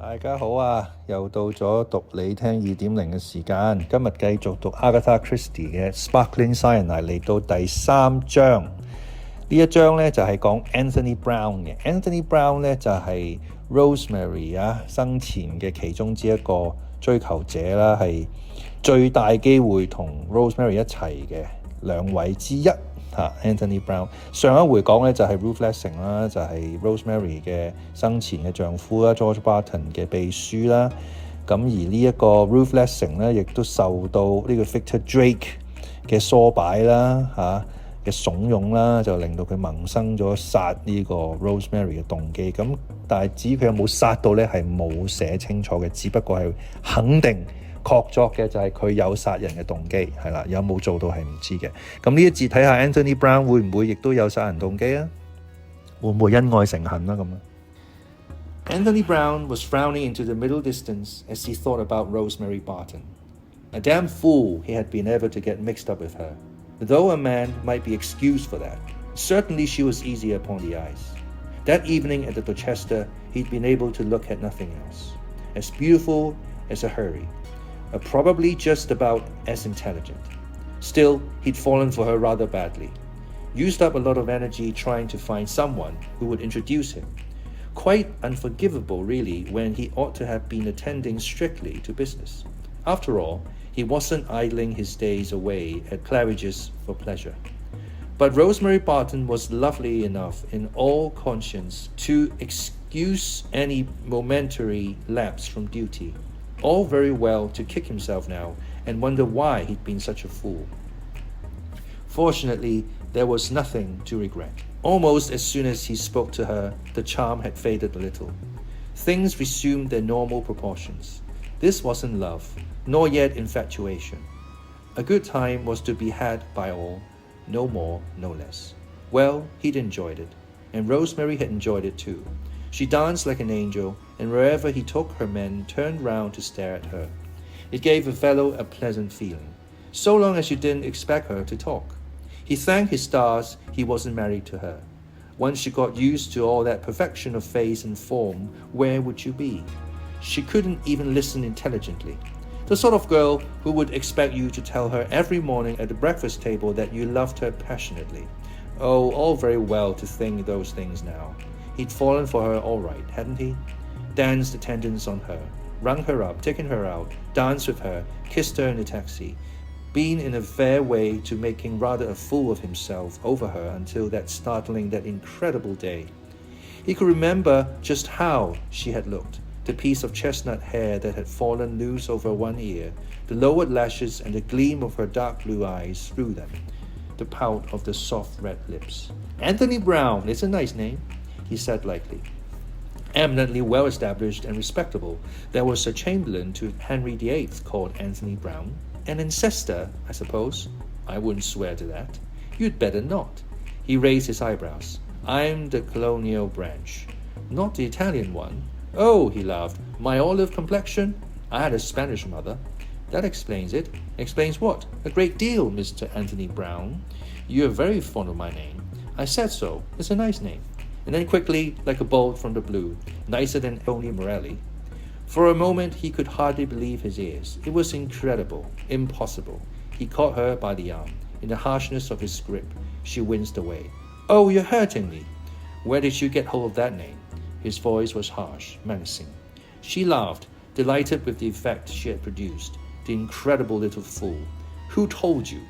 大家好啊，又到咗讀你聽2.0嘅時間。今日繼續讀 A.Christie 嘅 Sparkling Cyanide 嚟到第3章。呢一章咧就係講 Anthony Browne 嘅。Anthony Browne 咧就係 Rosemary 生前嘅其中之一個追求者啦，係最大機會同 Rosemary 一齊嘅兩位之一。Anthony Browne 上一回講咧就係 Ruth Lessing 啦，就係 Rosemary 嘅生前嘅丈夫啦 ，George Barton 嘅秘書啦。咁而呢一個 Ruth Lessing 咧，亦都受到呢個 Victor Drake 嘅唆擺啦，嘅慫恿啦，就令到佢萌生咗殺呢個 Rosemary 嘅動機。咁但係至於佢有冇殺到咧，係冇寫清楚嘅，只不過係肯定確鑿嘅就係佢有殺人嘅動機，係啦，有冇做到係唔知嘅。咁呢一節睇下 Anthony Browne 會唔會亦都有殺人動機啊？會唔會因愛成恨啦咁啊？ Anthony Browne was frowning into the middle distance as he thought about Rosemary Barton. A damn fool he had been ever to get mixed up with her. Though a man might be excused for that, certainly she was easy upon the eyes. That evening at the Dorchester, he'd been able to look at nothing else. As beautiful as a houri.Probably just about as intelligent. Still, he'd fallen for her rather badly. Used up a lot of energy trying to find someone who would introduce him. Quite unforgivable, really, when he ought to have been attending strictly to business. After all, he wasn't idling his days away at Claridge's for pleasure. But Rosemary Barton was lovely enough in all conscience to excuse any momentary lapse from duty.All very well to kick himself now and wonder why he'd been such a fool. Fortunately, there was nothing to regret. Almost as soon as he spoke to her, the charm had faded a little. Things resumed their normal proportions. This wasn't love, nor yet infatuation. A good time was to be had by all, no more, no less. Well, he'd enjoyed it, and Rosemary had enjoyed it too.She danced like an angel, and wherever he took her, men turned round to stare at her. It gave a fellow a pleasant feeling, so long as you didn't expect her to talk. He thanked his stars he wasn't married to her. Once she got used to all that perfection of face and form, where would you be? She couldn't even listen intelligently. The sort of girl who would expect you to tell her every morning at the breakfast table that you loved her passionately. Oh, all very well to think those things now.He'd fallen for her all right, hadn't he? Danced attendance on her, rung her up, taken her out, danced with her, kissed her in the taxi, been in a fair way to making rather a fool of himself over her until that incredible day. He could remember just how she had looked, the piece of chestnut hair that had fallen loose over one ear, the lowered lashes and the gleam of her dark blue eyes through them, the pout of the soft red lips. Anthony Browne, it's a nice name.He said lightly. Eminently well established and respectable, there was a chamberlain to Henry VIII called Anthony Browne. An ancestor, I suppose? I wouldn't swear to that. You'd better not. He raised his eyebrows. I'm the colonial branch. Not the Italian one. Oh, he laughed. My olive complexion? I had a Spanish mother. That explains it. Explains what? A great deal, Mr. Anthony Browne. You're very fond of my name. I said so. It's a nice name.And then quickly, like a bolt from the blue, nicer than Tony Morelli. For a moment, he could hardly believe his ears. It was incredible, impossible. He caught her by the arm. In the harshness of his grip, she winced away. Oh, you're hurting me. Where did you get hold of that name? His voice was harsh, menacing. She laughed, delighted with the effect she had produced. The incredible little fool. Who told you?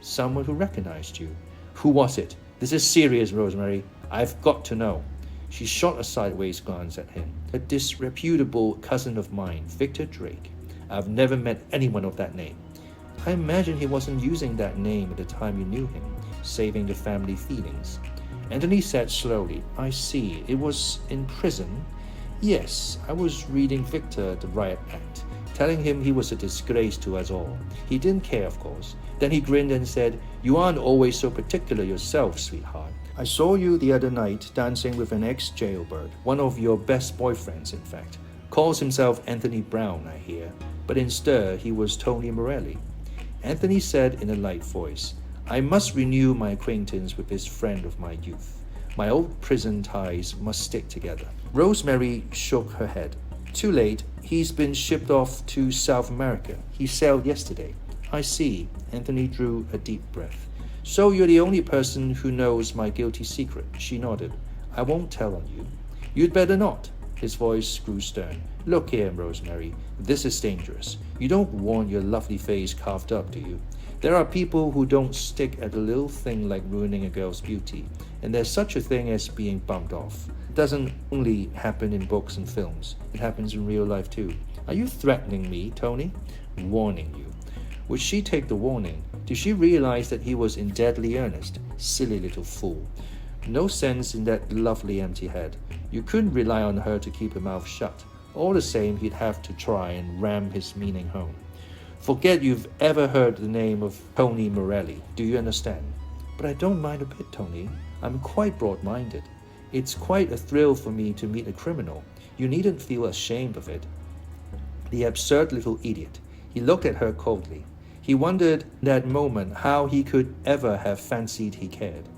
Someone who recognized you. Who was it? This is serious, Rosemary.I've got to know. She shot a sideways glance at him. A disreputable cousin of mine, Victor Drake. I've never met anyone of that name. I imagine he wasn't using that name at the time you knew him, saving the family feelings. Anthony said slowly, I see. It was in prison. Yes, I was reading Victor the riot act, telling him he was a disgrace to us all. He didn't care, of course. Then he grinned and said, You aren't always so particular yourself, sweetheart.I saw you the other night dancing with an ex-jailbird, one of your best boyfriends, in fact. Calls himself Anthony Browne, I hear, but in stir he was Tony Morelli. Anthony said in a light voice, I must renew my acquaintance with this friend of my youth. My old prison ties must stick together. Rosemary shook her head. Too late. He's been shipped off to South America. He sailed yesterday. I see. Anthony drew a deep breath. So you're the only person who knows my guilty secret. She nodded. I won't tell on you. You'd better not. His voice grew stern. Look here, Rosemary. This is dangerous. You don't want your lovely face carved up, do you? There are people who don't stick at a little thing like ruining a girl's beauty, and there's such a thing as being bumped off. It doesn't only happen in books and films. It happens in real life too. Are you threatening me, Tony? Warning you. Would she take the warning? Did she realize that he was in deadly earnest? Silly little fool. No sense in that lovely empty head. You couldn't rely on her to keep her mouth shut. All the same, he'd have to try and ram his meaning home. Forget you've ever heard the name of Tony Morelli. Do you understand? But I don't mind a bit, Tony. I'm quite broad-minded. It's quite a thrill for me to meet a criminal. You needn't feel ashamed of it. The absurd little idiot. He looked at her coldly. He wondered in that moment how he could ever have fancied he cared.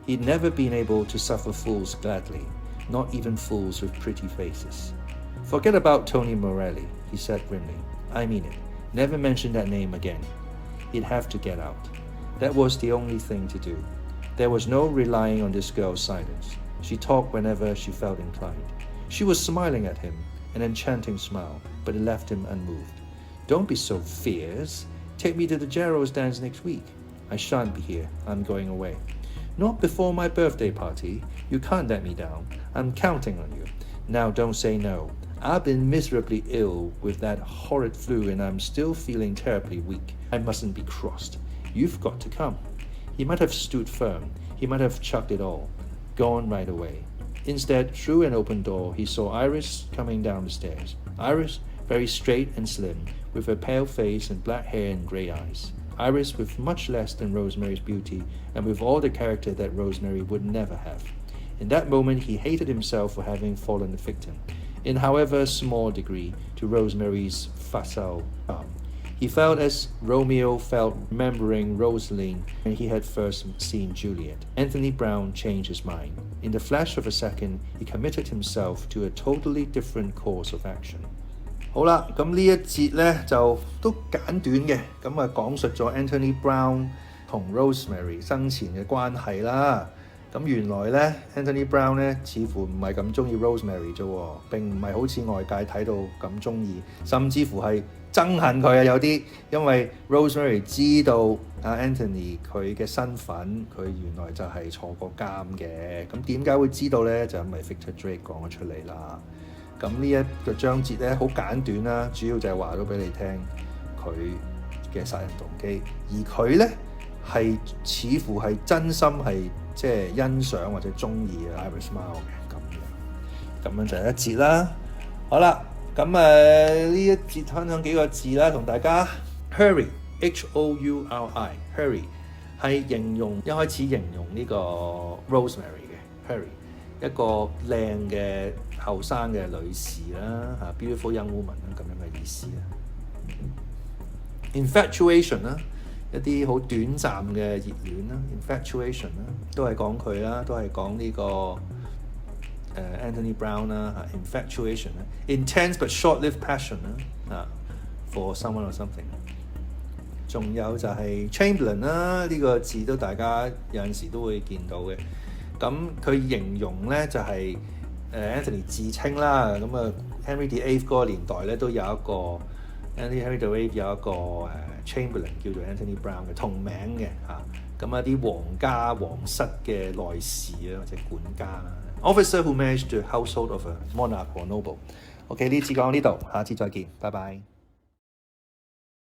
He'd never been able to suffer fools gladly, not even fools with pretty faces. Forget about Tony Morelli, he said grimly. I mean it. Never mention that name again. He'd have to get out. That was the only thing to do. There was no relying on this girl's silence. She talked whenever she felt inclined. She was smiling at him, an enchanting smile, but it left him unmoved. Don't be so fierce. Take me to the Gerald's dance next week. I shan't be here. I'm going away. Not before my birthday party. You can't let me down. I'm counting on you. Now don't say no. I've been miserably ill with that horrid flu and I'm still feeling terribly weak. I mustn't be crossed. You've got to come. He might have stood firm. He might have chucked it all. Gone right away. Instead, through an open door, he saw Iris coming down the stairs. Iris, very straight and slim, with a pale face and black hair and grey eyes. Iris with much less than Rosemary's beauty and with all the character that Rosemary would never have. In that moment, he hated himself for having fallen a victim, in however small degree, to Rosemary's facile charm. He felt as Romeo felt remembering Rosaline when he had first seen Juliet. Anthony Browne changed his mind. In the flash of a second, he committed himself to a totally different course of action. 好啦，咁呢一節呢就都簡短嘅，咁啊講述咗 Anthony Browne 同 Rosemary 生前嘅關係啦。咁原來呢 Anthony Browne 呢似乎唔係咁中意 Rosemary 啫喎，並唔係好似外界睇到咁中意，甚至乎係憎恨佢啊有啲，因為 Rosemary 知道Anthony 佢嘅身份，佢原來就係坐過監嘅。咁點解會知道呢？就因為 Victor Drake 講咗出嚟啦。咁呢一個章節咧好簡短啦，主要就係話咗俾你聽佢嘅殺人動機，而佢咧係似乎係真心係即係欣賞或者中意 Iris Mile 嘅咁樣就係一節啦。好啦，咁呢一節分享幾個字啦，同大家 houri H-O-U-R-I houri 係形容一開始形容呢個 Rosemary 嘅 houri。一個靚嘅後生嘅女士啦，beautiful young woman 啦，咁樣嘅意思啦。infatuation 啦，一啲好短暫嘅熱戀啦 ，infatuation 啦，都係講佢啦，都係講呢個Anthony Browne 啦，infatuation 啦 ，intense but short-lived passion 啦，for someone or something。仲有就係 chamberlain 啦，呢個字都大家有陣時都會見到嘅。咁佢形容咧就係Anthony 自稱啦，咁Henry VIII 嗰個年代咧都有一個 Henry VIII 有一個chamberlain 叫做 Anthony Browne 嘅同名嘅咁一啲皇室嘅內侍啊或者管家啦 ，officer who managed the household of a monarch or noble。OK， 呢次講到呢度，下次再見，拜拜。